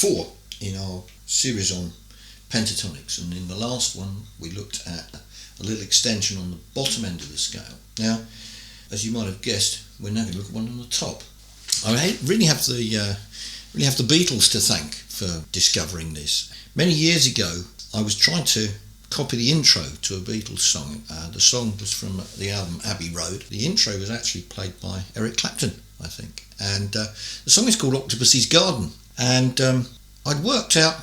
4 in our series on pentatonics, and in the last one we looked at a little extension on the bottom end of the scale. Now, as you might have guessed, we're now going to look at one on the top. I really have the Beatles to thank for discovering this. Many years ago, I was trying to copy the intro to a Beatles song. The song was from the album Abbey Road. The intro was actually played by Eric Clapton, I think. And the song is called Octopus's Garden. And I'd worked out...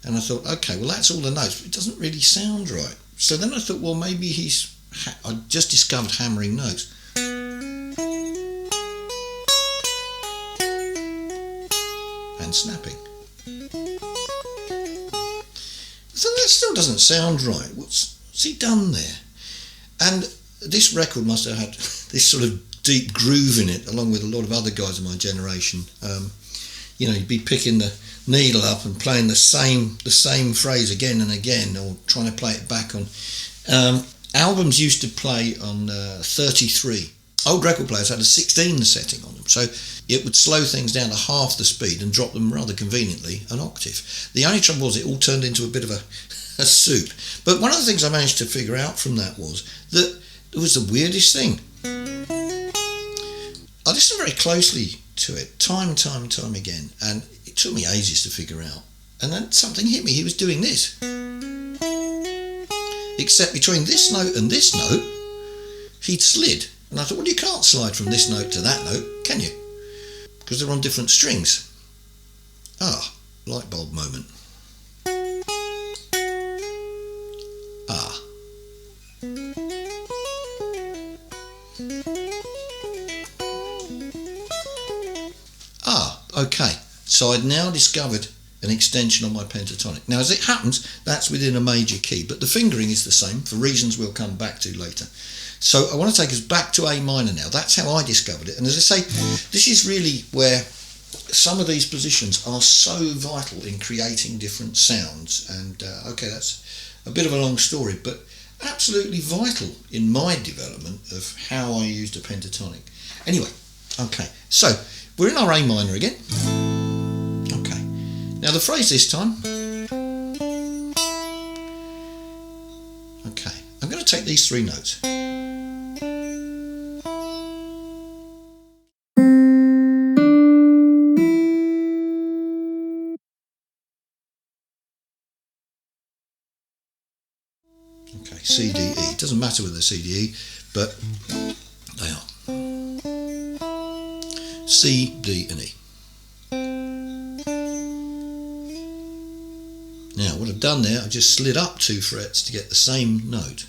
And I thought, okay, well, that's all the notes, but it doesn't really sound right. So then I thought, well, maybe I just discovered hammering notes. And snapping. So that still doesn't sound right. What's he done there? And this record must have had this sort of deep groove in it, along with a lot of other guys of my generation. You'd be picking the needle up and playing the same phrase again and again, or trying to play it back on. Albums used to play on 33. Old record players had a 16 setting on them, so it would slow things down to half the speed and drop them rather conveniently an octave. The only trouble was it all turned into a bit of a soup. But one of the things I managed to figure out from that was that it was the weirdest thing. I listened very closely to it, time and time again, and it took me ages to figure out. And then something hit me. He was doing this. Except between this note and this note, he'd slid. And I thought, well, you can't slide from this note to that note, can you? Because they're on different strings. Light bulb moment. Okay. So I'd now discovered an extension on my pentatonic. Now, as it happens, that's within a major key, but the fingering is the same for reasons we'll come back to later. So I want to take us back to A minor now. That's how I discovered it. And as I say, this is really where some of these positions are so vital in creating different sounds. And okay, that's a bit of a long story, but absolutely vital in my development of how I used a pentatonic. Anyway, okay, so we're in our A minor again. Okay, now the phrase this time. Okay, I'm going to take these 3 notes. Okay, C, D, E. It doesn't matter whether they're C, D, E, but they are. C, D, and E. Now, what I've done there, I've just slid up 2 frets to get the same note.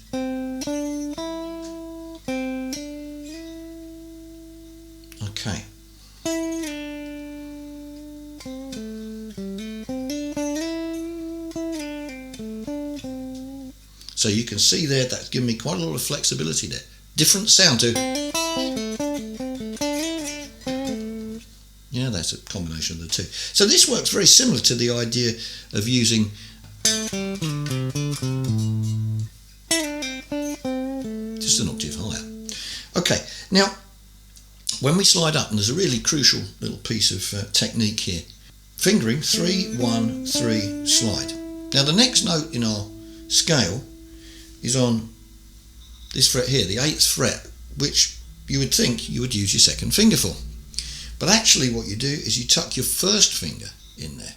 Okay. So you can see there, that's given me quite a lot of flexibility there. Different sound to... Yeah, that's a combination of the two. So this works very similar to the idea of using... just an octave higher. Okay, now, when we slide up, and there's a really crucial little piece of technique here. Fingering 3, 1, 3, slide. Now the next note in our scale is on this fret here, the 8th fret, which you would think you would use your second finger for. But actually what you do is you tuck your first finger in there.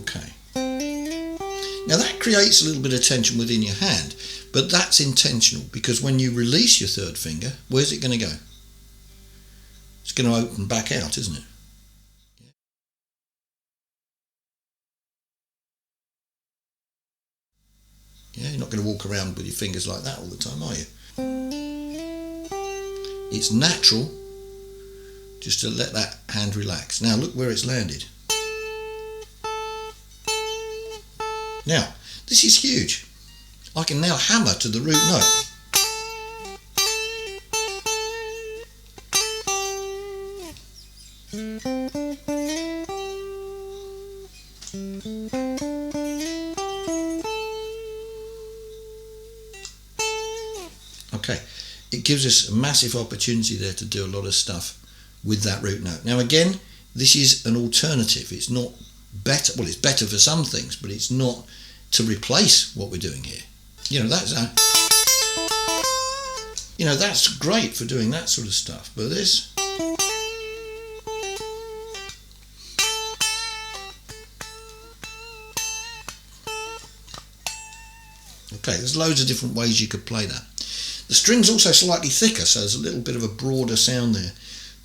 Okay. Now that creates a little bit of tension within your hand, but that's intentional, because when you release your third finger, where's it going to go? It's going to open back out, isn't it? Yeah, you're not going to walk around with your fingers like that all the time, are you? It's natural just to let that hand relax. Now look where it's landed. Now, this is huge. I can now hammer to the root note. it gives us a massive opportunity there to do a lot of stuff with that root note. Now again, this is an alternative. It's not better. Well, it's better for some things, but it's not to replace what we're doing here. That's great for doing that sort of stuff. But this, okay, there's loads of different ways you could play that. The string's also slightly thicker, so there's a little bit of a broader sound there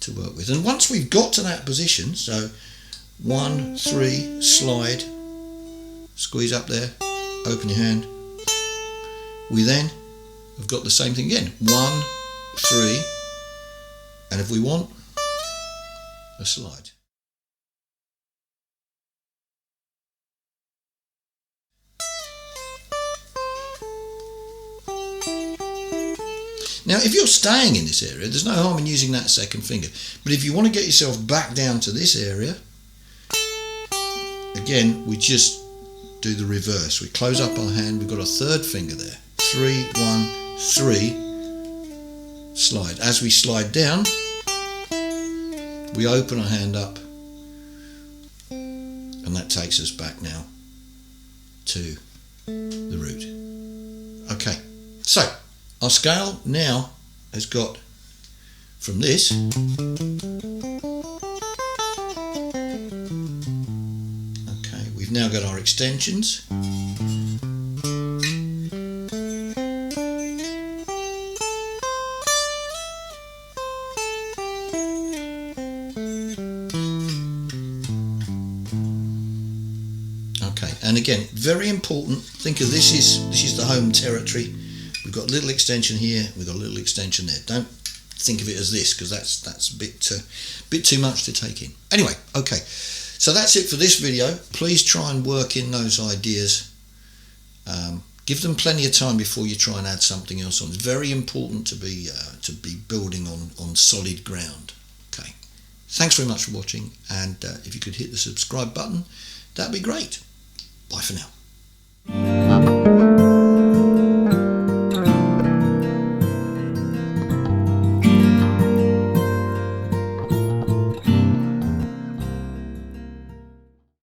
to work with. And once we've got to that position, so 1, 3, slide, squeeze up there, open your hand, we then have got the same thing again. 1, 3, and if we want, a slide. Now, if you're staying in this area, there's no harm in using that second finger. But if you want to get yourself back down to this area, again, we just do the reverse. We close up our hand, we've got a third finger there. 3, 1, 3, slide. As we slide down, we open our hand up, and that takes us back now to the root. Okay, so our scale now has got from this we've now got our extensions. Okay, and again, very important, think of this is the home territory. We've got a little extension here, we've got a little extension there. Don't think of it as this, because that's a bit too much to take in. Anyway, okay. So that's it for this video. Please try and work in those ideas. Give them plenty of time before you try and add something else on. It's very important to be building on solid ground. Okay. Thanks very much for watching, and if you could hit the subscribe button, that'd be great. Bye for now.